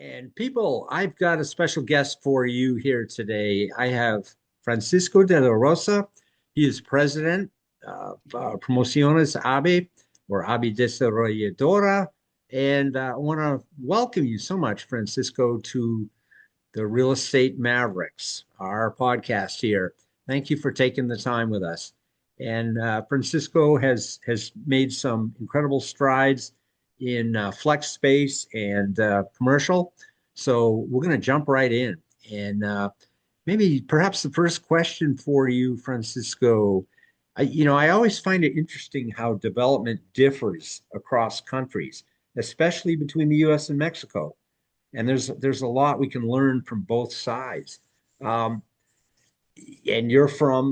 And people, I've got a special guest for you here today. I have Francisco de la Rosa. He is president of Promociones Abbe, or Abbe Desarrolladora. And I want to welcome you so much, Francisco, to the Real Estate Mavericks, our podcast here. Thank you for taking the time with us. And Francisco has made some incredible strides in flex space and commercial. So we're going to jump right in. And maybe perhaps the first question for you, Francisco. I always find it interesting how development differs across countries, especially between the U.S. and Mexico. And there's a lot we can learn from both sides. Um, and you're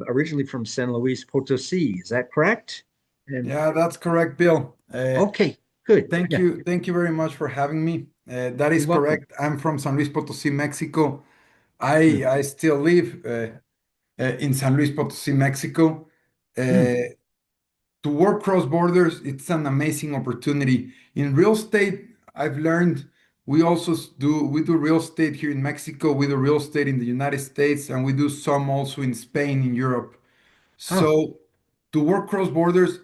originally from San Luis Potosi, is that correct? And Yeah, that's correct, Bill. okay, good. Yeah, Thank you very much for having me. That is you're welcome. correct. I'm from San Luis Potosi, Mexico. Mm, I still live in San Luis Potosi, Mexico. mm. Uh, to work cross borders, it's an amazing opportunity. In real estate, I've learned we do real estate here in Mexico, we do real estate in the United States, and we do some also in Spain, in Europe. Oh, So to work cross borders,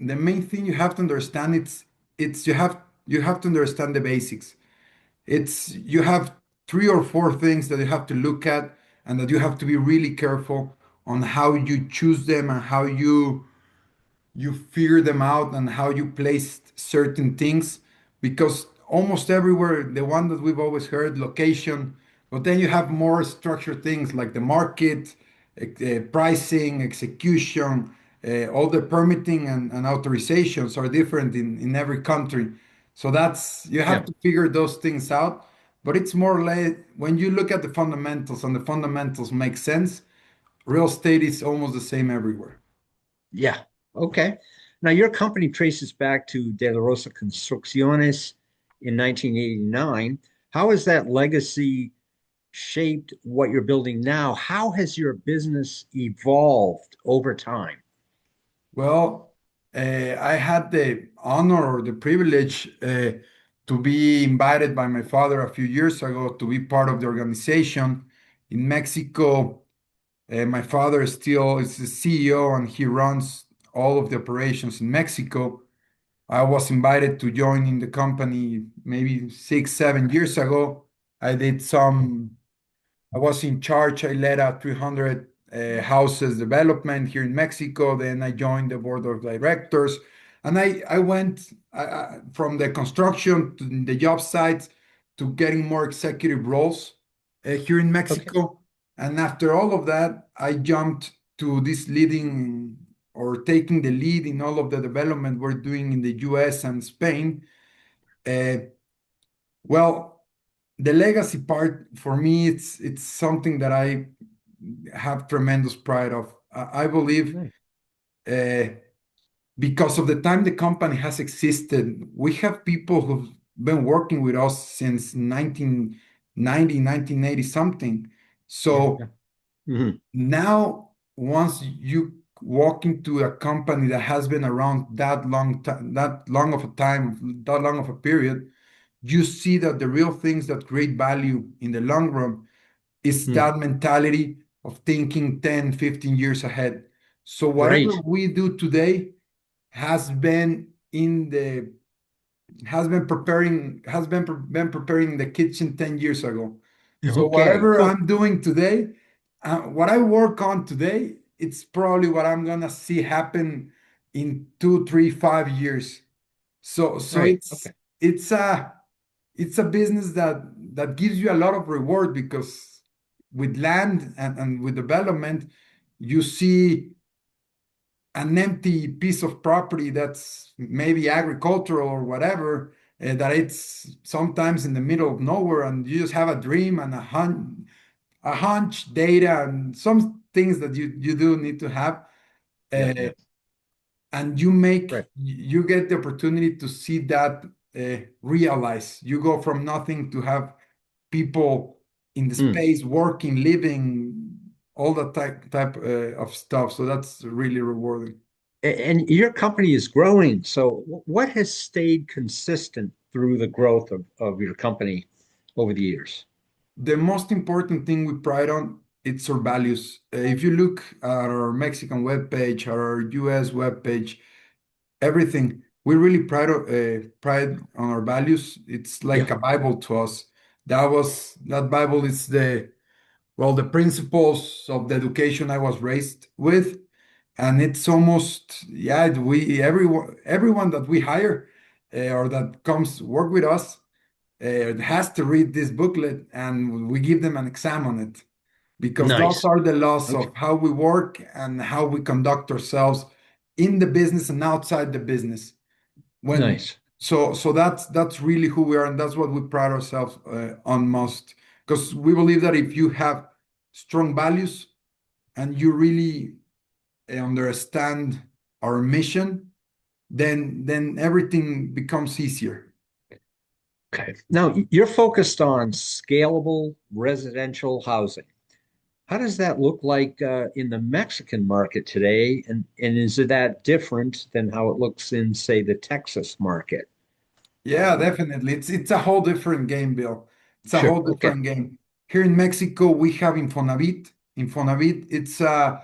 the main thing you have to understand it's you have to understand the basics. It's you have three or four things that you have to look at and that you have to be really careful on how you choose them and how you figure them out and how you place certain things, because almost everywhere, the one that we've always heard, location, but then you have more structured things like the market, pricing, execution, all the permitting and authorizations are different in every country. So that's you yeah, have to figure those things out. But it's more like when you look at the fundamentals and the fundamentals make sense, real estate is almost the same everywhere. yeah. Okay. Now, your company traces back to De La Rosa Construcciones in 1989. How has that legacy shaped what you're building now? How has your business evolved over time? Well, I had the honor or the privilege to be invited by my father a few years ago to be part of the organization in Mexico. My father still is the CEO and he runs all of the operations in Mexico. I was invited to join in the company maybe 6, 7 years ago. I did some I was in charge. I led a 300 houses development here in Mexico. Then I joined the board of directors, and I went from the construction to the job sites to getting more executive roles here in Okay. Mexico. And after all of that, I jumped to this leading or taking the lead in all of the development we're doing in the US and Spain. Uh, well, the legacy part for me, it's something that I have tremendous pride of. I believe Right. uh, because of the time the company has existed, we have people who've been working with us since 1990, 1980 something. Yeah. Yeah. So Mhm. now, once you walk into a company that has been around that long of a time, that long of a period, you see that the real things that create value in the long run is Mm. that mentality of thinking 10, 15 years ahead. So whatever Right. we do today has been in the been preparing the kitchen 10 years ago. So Okay. whatever Cool. I'm doing today, what I work on today, it's probably what I'm gonna see happen in 2, 3, 5 years. So Right. Okay. it's a it's a business that gives you a lot of reward because with land and with development, you see an empty piece of property that's maybe agricultural or whatever, that it's sometimes in the middle of nowhere, and you just have a dream and a hunch, data, and some things that you do need to have. Yeah. Uh, Yeah. and Right. you get the opportunity to see that realize. You go from nothing to have people in the Mm. space working, living, all that type of stuff. So that's really rewarding. And your company is growing. So what has stayed consistent through the growth of your company? over the years? The most important thing we pride on, it's our values. If you look at our Mexican webpage, our US webpage, everything, we really pride on our values. It's like Yeah. a Bible to us. That Bible is the principles of the education I was raised with, and it's almost, yeah, we everyone that we hire or that comes work with us has to read this booklet, and we give them an exam on it because those Nice. are the laws Okay. of how we work and how we conduct ourselves in the business and outside the business. When Nice. so that's really who we are, and that's what we pride ourselves on most. Because we believe that if you have strong values and you really understand our mission, then everything becomes easier. Okay. Now you're focused on scalable residential housing. How does that look like in the Mexican market today? And is it that different than how it looks in, say, the Texas market? Yeah, Um, definitely. It's a whole different game, Bill. It's a sure. whole Okay. different game. Here in Mexico, we have Infonavit. Infonavit, it's a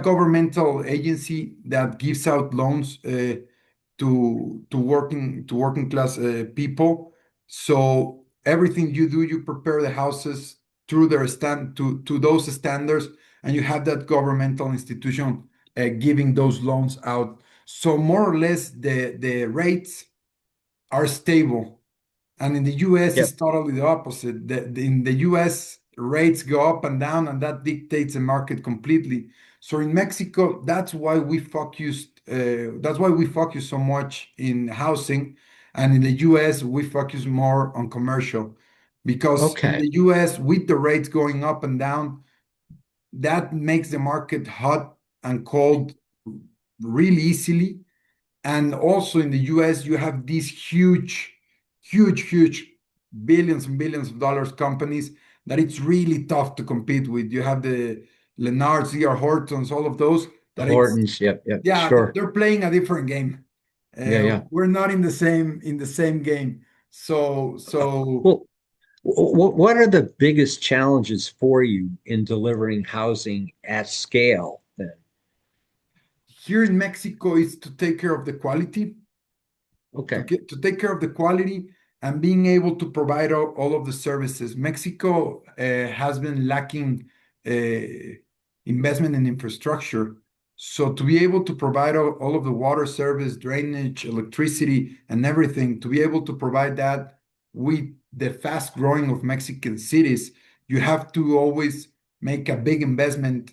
governmental agency that gives out loans to working class people. So everything you do, you prepare the houses through their stand to those standards, and you have that governmental institution giving those loans out. So more or less, the rates are stable. And in the US, it's Yep. totally the opposite. In the US, rates go up and down, and that dictates the market completely. So in Mexico, that's why we focus so much in housing. And in the US, we focus more on commercial. Because in Okay. the US, with the rates going up and down, that makes the market hot and cold really easily. And also in the US, you have these huge billions and billions of dollars companies that it's really tough to compete with. You have the Lennards, D.R. Hortons, all of those The that it's, Hortons. Yep. Yep. yeah, Sure. they're playing a different game. Yeah. Yeah. We're not in the same game. So Well, what are the biggest challenges for you in delivering housing at scale then? here in Mexico is to take care of the quality, to Okay. get to take care of the quality and being able to provide all of the services. Mexico has been lacking investment in infrastructure. So to be able to provide all of the water service, drainage, electricity, and everything, to be able to provide that with the fast growing of Mexican cities, you have to always make a big investment.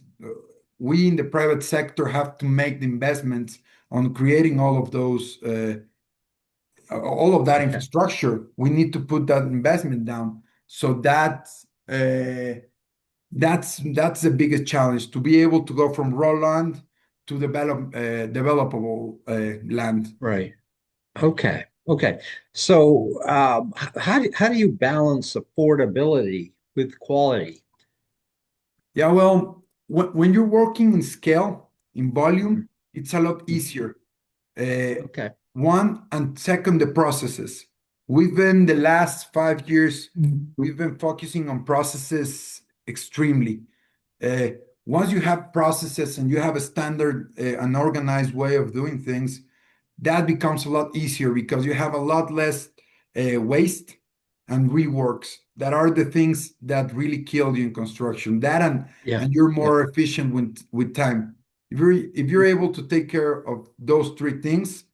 We in the private sector have to make the investments on creating all of that Okay. infrastructure. We need to put that investment down. So that's the biggest challenge, to be able to go from raw land to developable land. Right. Okay. Okay. So, how do you balance affordability with quality? Yeah, well, when you're working in scale, in volume, Mhm. it's a lot easier. Uh, Okay. One, and second, the processes. We've been the last 5 years, we've been focusing on processes extremely. Uh, Once you have processes and you have a standard, an organized way of doing things, that becomes a lot easier because you have a lot less waste and reworks. That are the things that really kill you in construction. That Yeah. and you're Yep. more efficient with time. If you're able to take care of those three things,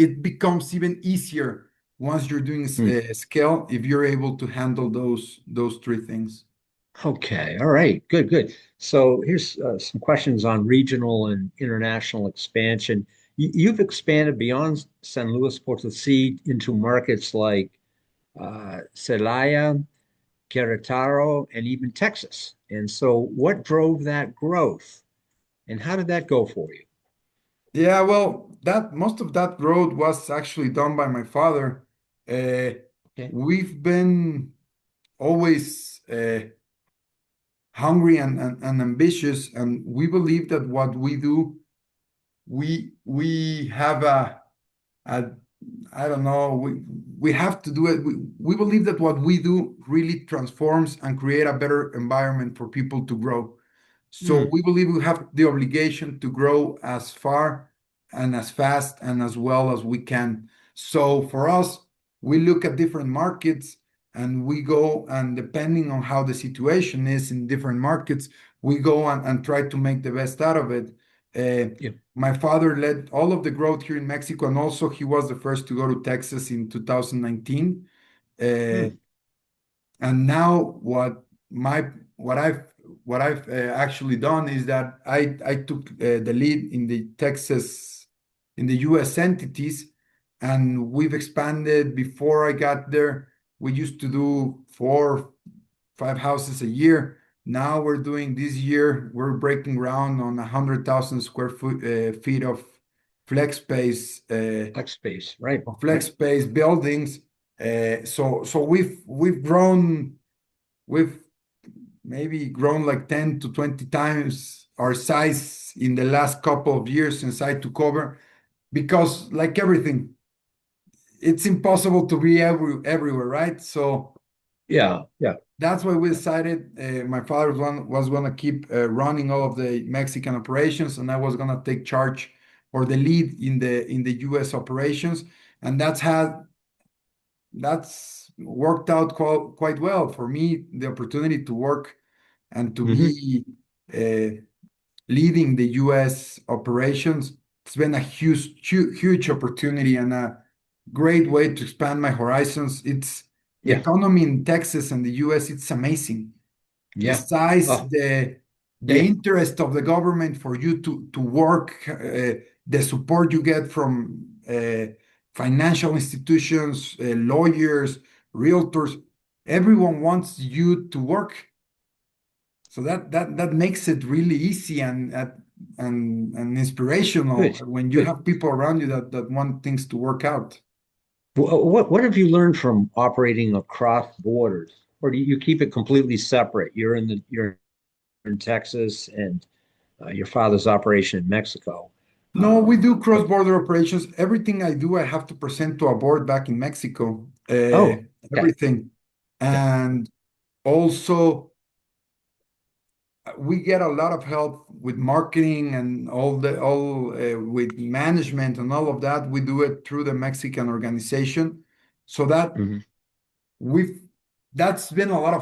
it becomes even easier once you're doing Hmm. scale, if you're able to handle those three things. Okay. All right. Good. Good. So here's some questions on regional and international expansion. You've expanded beyond San Luis Potosi into markets like Celaya, Queretaro, and even Texas. And so, what drove that growth, and how did that go for you? Yeah, well, that most of that road was actually done by my father. Uh, Okay. we've been always hungry and ambitious, and we believe that what we do, we have a I don't know. We have to do it. We believe that what we do really transforms and create a better environment for people to grow. So Hmm. we believe we have the obligation to grow as far and as fast and as well as we can. So for us, we look at different markets and we go, and depending on how the situation is in different markets, we go and try to make the best out of it. Yeah. My father led all of the growth here in Mexico, and also he was the first to go to Texas in 2019. Uh, Hmm. and now what I've actually done is that I took the lead in the Texas in the U.S. entities, and we've expanded. Before I got there, we used to do 4, 5 houses a year. Now we're doing this year, we're breaking ground on 100,000 feet of flex space, Flex space. Right. flex Right. space buildings. So we've grown, we've maybe grown like 10 to 20 times our size in the last couple of years since I took over. Because like everything, it's impossible to be everywhere, right? So Yeah. Yeah. that's why we decided my father was going to keep running all of the Mexican operations, and I was going to take charge or the lead in the U.S. operations, and that's worked out quite well for me. The opportunity to work and to Hmm. be uh, leading the U.S. operations, it's been a huge opportunity and a great way to expand my horizons. It's the Yeah. economy in Texas and the U.S. It's amazing. The Yeah. size, Oh, the yeah. interest of the government for you to work, the support you get from financial institutions, lawyers, realtors. Everyone wants you to work, so that makes it really easy and inspirational Good. when you Good. have people around you that want things to work out. What have you learned from operating across borders, or do you keep it completely separate? You're in Texas, and your father's operation in Mexico. No, we do But cross-border operations. Everything I do, I have to present to a board back in Mexico. oh, okay, Everything. yeah, And also, we get a lot of help with marketing and all with management and all of that. We do it through the Mexican organization. So hmm we've that's been a lot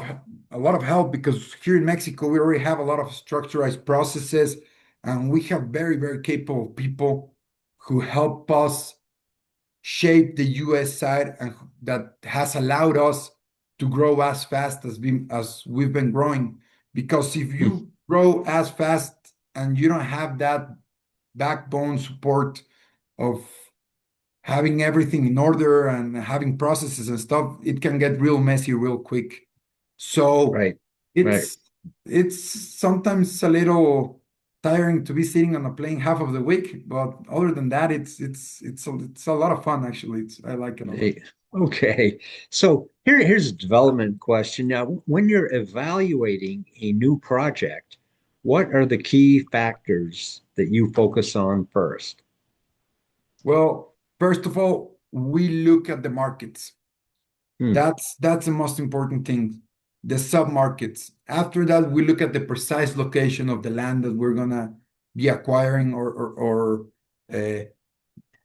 of help, because here in Mexico we already have a lot of structured processes, and we have very capable people who help us shape the US side, and that has allowed us to grow as fast as we've been growing. Because if you grow as fast and you don't have that backbone support of having everything in order and having processes and stuff, it can get real messy real quick. So right, right. it's it's sometimes a little tiring to be sitting on a plane half of the week, but other than that, it's a lot of fun actually. I like it a lot. Okay, so here's a development question. Now, when you're evaluating a new project, what are the key factors that you focus on first? Well, first of all, we look at the markets. Hmm, That's the most important thing, the sub-markets. After that, we look at the precise location of the land that we're gonna be acquiring or uh,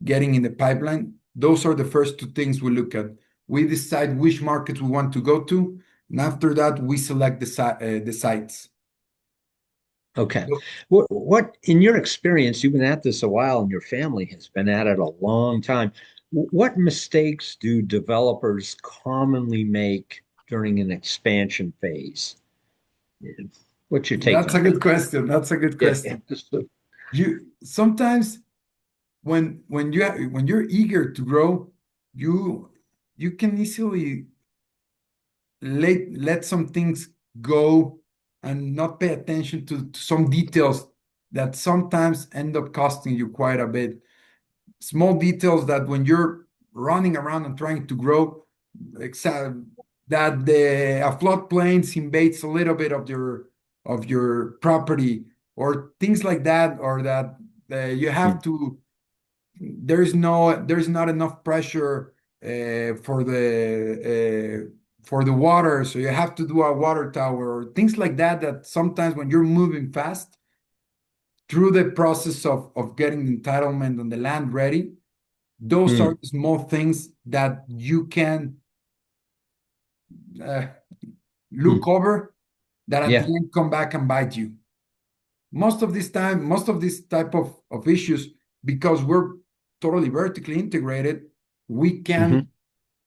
getting in the pipeline. Those are the first two things we look at. We decide which markets we want to go to, and after that, we select the sites. okay. What, in your experience, you've been at this a while and your family has been at it a long time. What mistakes do developers commonly make during an expansion phase? What's your take That's a on that? good question. That's a good Yeah, yeah. question. You sometimes when you're eager to grow, you you can easily let some things go and not pay attention to some details that sometimes end up costing you quite a bit. Small details that when you're running around and trying to grow, except that a floodplains invades a little bit of your property, or things like that, or that you Hmm, have to there's not enough pressure for the water, so you have to do a water tower or things like that. That sometimes when you're moving fast through the process of getting the entitlement on the land ready, those are Mm, the small things that you can uh, look mm. over that at the Yeah. end come back and bite you. Most of this type of issues, because we're totally vertically integrated, we Hmm. can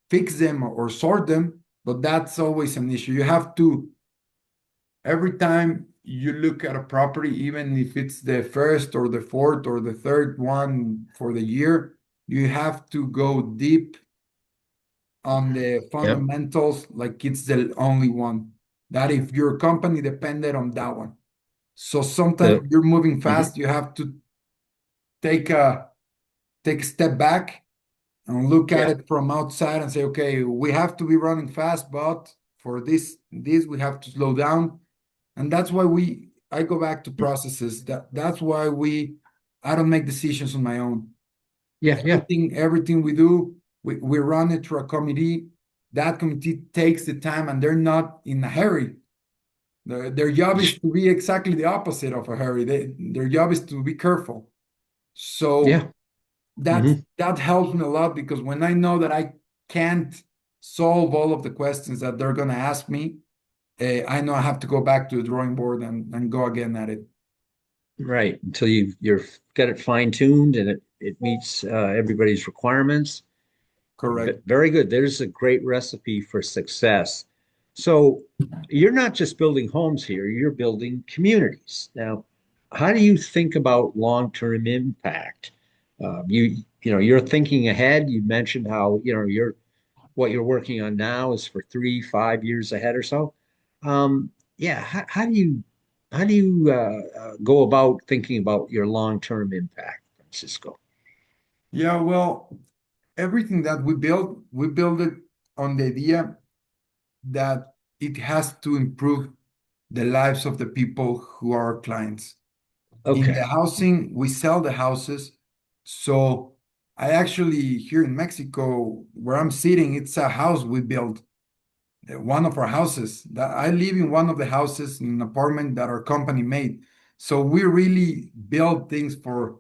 fix them or sort them, but that's always an issue. You have to, every time you look at a property, even if it's the first or the fourth or the third one for the year, you have to go deep on the Yeah. fundamentals, like it's the only one. That if your company depended on that one. So sometimes The when you're moving mhm. fast, you have to take a take a step back and look at Yeah. it from outside and say, okay, we have to be running fast, but for this we have to slow down. And that's why I go back to processes. That's why I don't make decisions on my own. Yeah. Yeah. Everything we do, we run it through a committee. That committee takes the time and they're not in a hurry. Their job is to be exactly the opposite of a hurry. Their job is to be careful. So Yeah. Hmm. that helps me a lot, because when I know that I can't solve all of the questions that they're going to ask me, I know I have to go back to the drawing board and go again at it. Right. Until you're got it fine tuned and it meets everybody's requirements. Correct. Very good. There's a great recipe for success. So you're not just building homes here, you're building communities. Now, how do you think about long-term impact? You're thinking ahead. You mentioned how, what you're working on now is for 3, 5 years ahead or so. Yeah, how do you go about thinking about your long-term impact, Francisco? Yeah, well, everything that we build it on the idea that it has to improve the lives of the people who are our clients. In the Okay. housing, we sell the houses. So I actually, here in Mexico, where I'm sitting, it's a house we built, one of our houses. That I live in one of the houses in an apartment that our company made. So we really build things for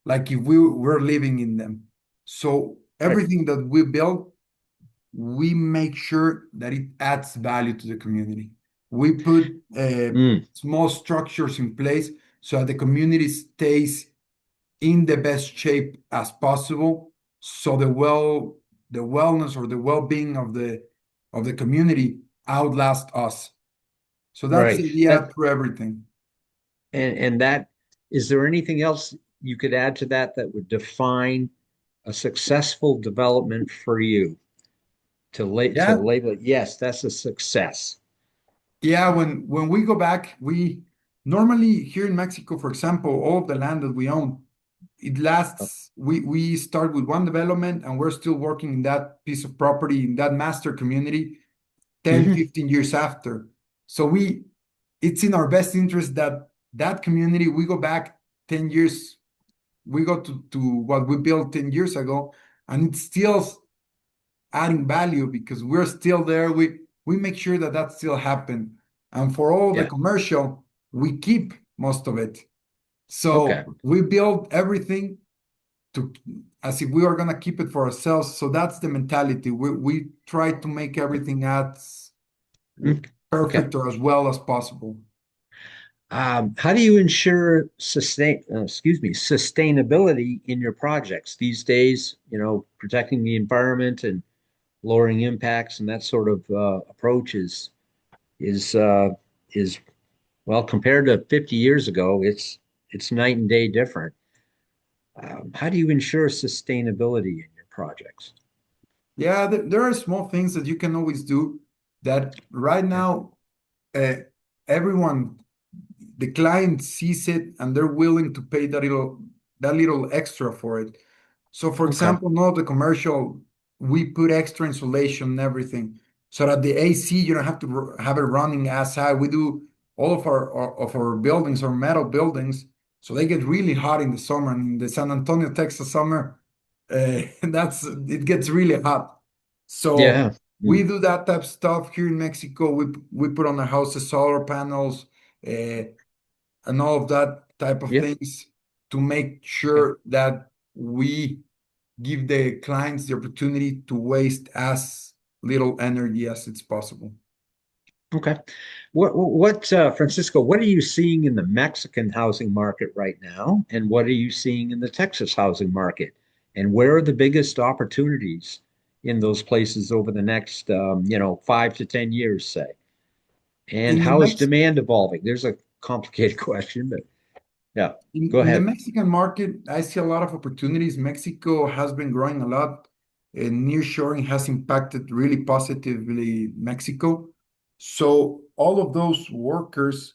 like if we were living in them. So Right. everything that we build, we make sure that it adds value to the community. We put Mm, small structures in place so that the community stays in the best shape as possible. So the wellness or the well-being of the community outlast us. So that's right. the idea That through everything. and that is there anything else you could add to that that would define a successful development for you to Yeah, label it? Yes, that's a success. yeah. When we go back, we normally here in Mexico, for example, all of the land that we own, it lasts. We start with one development and we're still working in that piece of property in that master community 10, Mhm. 15 years after. So it's in our best interest that that community, we go back 10 years, we go to what we built 10 years ago, and it's still adding value because we're still there. We make sure that that still happen. And for all the Yeah. commercial, we keep most of it. Okay. So we build everything to as if we are gonna keep it for ourselves. So that's the mentality. We try to make everything as Mm, okay. perfect or as well as possible. How do you ensure sustainability in your projects these days? Protecting the environment and lowering impacts and that sort of approach is uh, is well compared to 50 years ago. It's night and day different. How do you ensure sustainability in your projects? Yeah, there are small things that you can always do that right Yeah. now, uh, everyone, the client sees it and they're willing to pay that little extra for it. So, for Okay. example, now the commercial, we put extra insulation and everything so that the AC, you don't have to have it running as high. We do all of our buildings, our metal buildings. So they get really hot in the summer. And in the San Antonio, Texas summer, it gets really hot. So Yeah. we Mm. do that type of stuff here in Mexico. We put on our houses solar panels, uh, and all of that type of Yeah. things to make Okay. sure that we give the clients the opportunity to waste as little energy as it's possible. Okay. Francisco, what are you seeing in the Mexican housing market right now? And what are you seeing in the Texas housing market? And where are the biggest opportunities in those places over the next, 5 to 10 years, say? And In the how is Mex demand evolving? There's a complicated question, but yeah, go in the ahead. Mexican market, I see a lot of opportunities. Mexico has been growing a lot, and nearshoring has impacted really positively Mexico. So all of those workers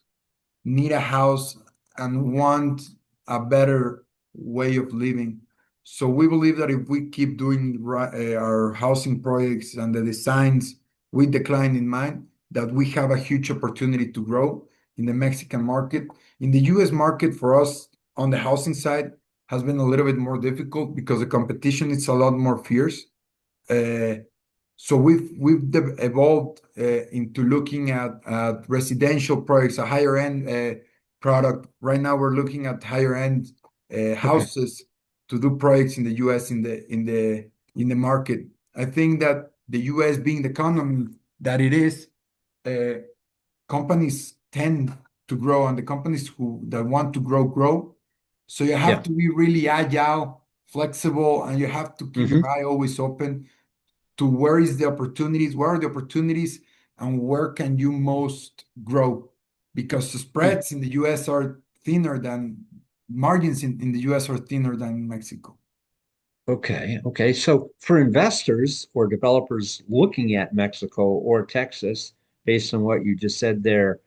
need a house and want a better way of living. So we believe that if we keep doing our housing projects and the designs with the client in mind, that we have a huge opportunity to grow in the Mexican market. In the US market, for us on the housing side, has been a little bit more difficult because the competition is a lot more fierce. Uh, so we've evolved into looking at residential products, a higher end product. Right now, we're looking at higher end Okay. houses to do projects in the U.S. in the market. I think that the U.S. being the economy that it is, uh, companies tend to grow, and the companies who that want to grow. So you have Yeah. to be really agile, flexible, and you have to keep your Hmm. eye always open to where is the opportunities, where are the opportunities, and where can you most grow? Because the spreads in the US are thinner than margins in the US are thinner than in Mexico. Okay. Okay. So for investors or developers looking at Mexico or Texas, based on what you just said there,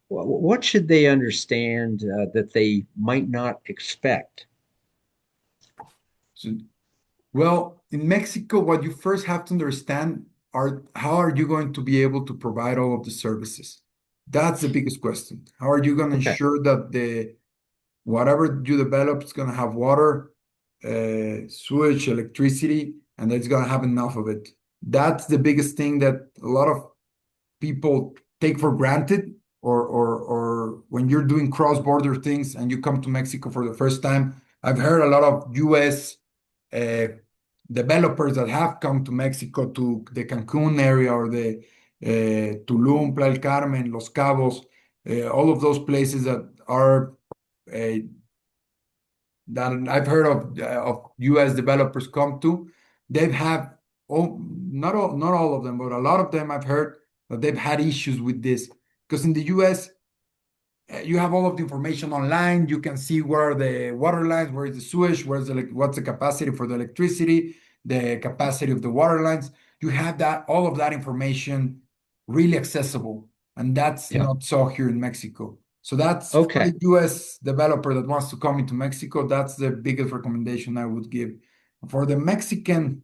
what should they understand that they might not expect? So, well, in Mexico, what you first have to understand are how are you going to be able to provide all of the services? That's the biggest question. How are you going to Okay. ensure that the whatever you develop is going to have water, sewage, electricity, and it's going to have enough of it. That's the biggest thing that a lot of people take for granted, or when you're doing cross-border things and you come to Mexico for the first time. I've heard a lot of US uh, developers that have come to Mexico to the Cancun area or the Tulum, Playa del Carmen, Los Cabos, all of those places that are uh, that I've heard of US developers come to. They've had not all of them, but a lot of them I've heard that they've had issues with this because in the US you have all of the information online. You can see where are the water lines, where is the sewage, what's the capacity for the electricity, the capacity of the water lines. You have that all of that information really accessible, and that's Yeah. not so here in Mexico. So that's for Okay. the US developer that wants to come into Mexico. That's the biggest recommendation I would give. For the Mexican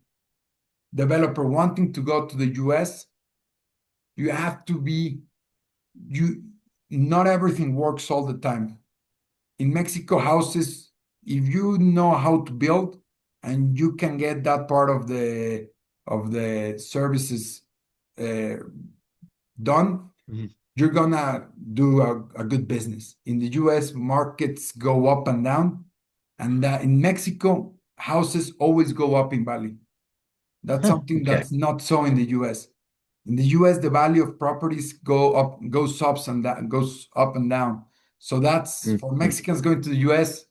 developer wanting to go to the US, you have to be you. Not everything works all the time in Mexico. Houses, if you know how to build and you can get that part of the services uh, done, Mhm. you're gonna do a good business. In the US, markets go up and down, and in Mexico, houses always go up in value. That's Huh. something Okay. that's not so in the US. In the US, the value of properties goes up and down. So that's for Mhm. Mexicans going to the US.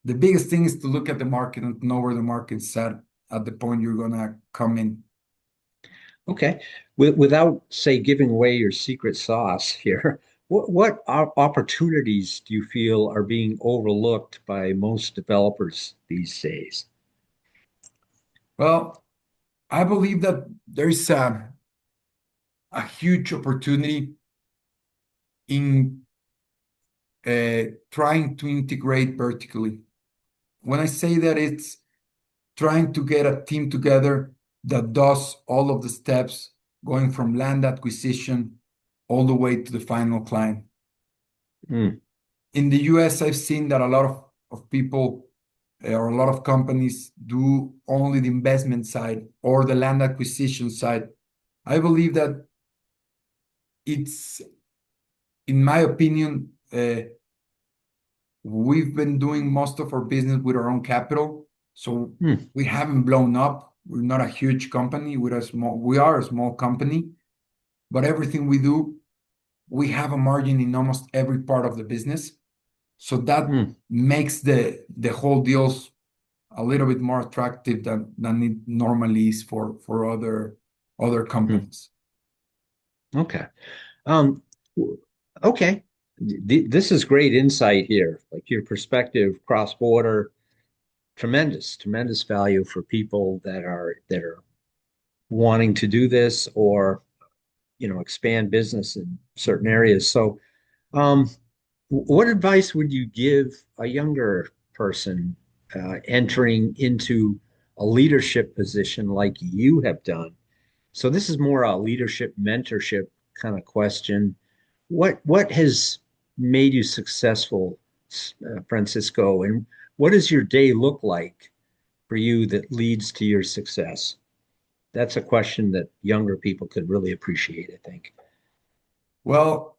The biggest thing is to look at the market and know where the market's at the point you're gonna come in. Okay. Without, say, giving away your secret sauce here, what opportunities do you feel are being overlooked by most developers these days? Well, I believe that there's a huge opportunity in trying to integrate vertically. When I say that, it's trying to get a team together that does all of the steps going from land acquisition all the way to the final client. Mm. in the US, I've seen that a lot of people or a lot of companies do only the investment side or the land acquisition side. I believe that it's, in my opinion, we've been doing most of our business with our own capital, so Hmm, we haven't blown up. We're not a huge company. We are a small company, but everything we do, we have a margin in almost every part of the business. So that hmm, makes the whole deals a little bit more attractive than it normally is for other hmm. companies. Okay. Um, okay. This is great insight here. Like your perspective, cross-border, tremendous value for people that are wanting to do this or expand business in certain areas. So, um, what advice would you give a younger person entering into a leadership position like you have done? So this is more a leadership mentorship kind of question. What has made you successful, Francisco, and what does your day look like for you that leads to your success? That's a question that younger people could really appreciate, I think. Well,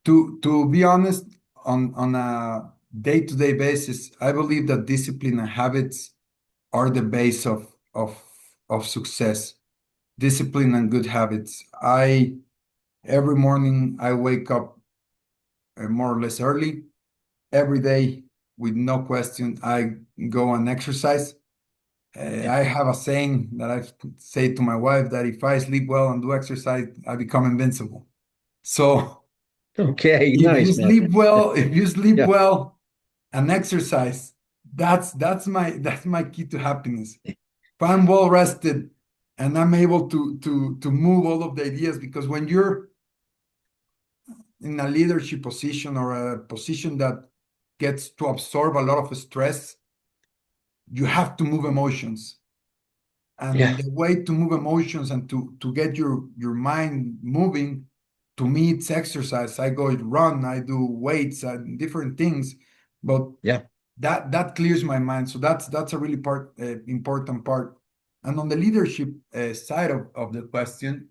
to be honest, on a day-to-day basis, I believe that discipline and habits are the base of success. Discipline and good habits. I Every morning I wake up more or less early. Every day, with no question, I go and exercise. Yeah. I have a saying that I say to my wife that if I sleep well and do exercise, I become invincible. So Okay, if you nice, man. sleep well, if you sleep Yeah. well and exercise, that's my key to happiness. If I'm well rested and I'm able to move all of the ideas, because when you're in a leadership position or a position that gets to absorb a lot of stress, you have to move emotions. Yeah. And the way to move emotions and to get your mind moving, to me, it's exercise. I go run, I do weights and different things, but Yeah. that clears my mind. So that's a really important part. And on the leadership side of the question,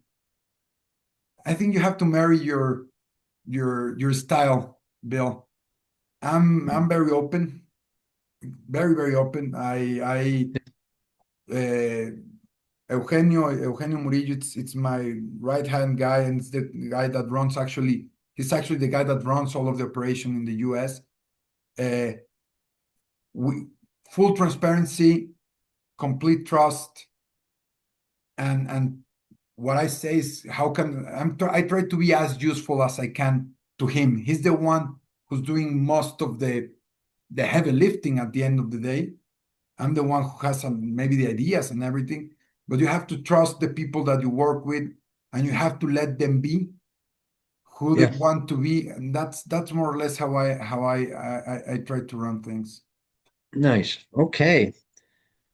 I think you have to marry your style, Bill. I'm very open, very open. I uh, Eugenio Murillo, it's my right hand guy, and it's the guy that runs he's actually the guy that runs all of the operation in the US. Uh, we Full transparency, complete trust, and what I say is I try to be as useful as I can to him. He's the one who's doing most of the heavy lifting at the end of the day. I'm the one who has maybe the ideas and everything, but you have to trust the people that you work with, and you have to let them be who they Yeah. want to be, and that's more or less how I try to run things. Nice. Okay.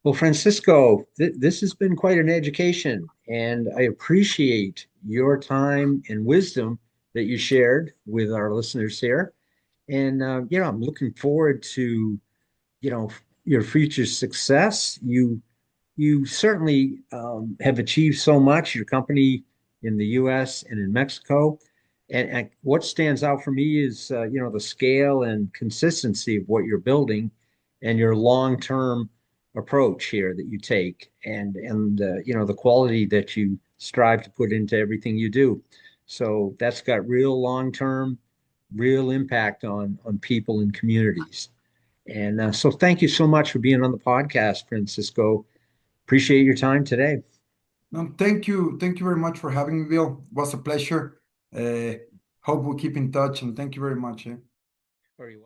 Well, Francisco, this has been quite an education, and I appreciate your time and wisdom that you shared with our listeners here. And I'm looking forward to you know your future success. You certainly have achieved so much. Your company in the U.S. and in Mexico, and what stands out for me is the scale and consistency of what you're building, and your long-term approach here that you take, and the quality that you strive to put into everything you do. So that's got real long-term, real impact on people and communities. And so, thank you so much for being on the podcast, Francisco. Appreciate your time today. No, thank you very much for having me, Bill. It was a pleasure. Uh, Hope we keep in touch, and thank you very much. Very well.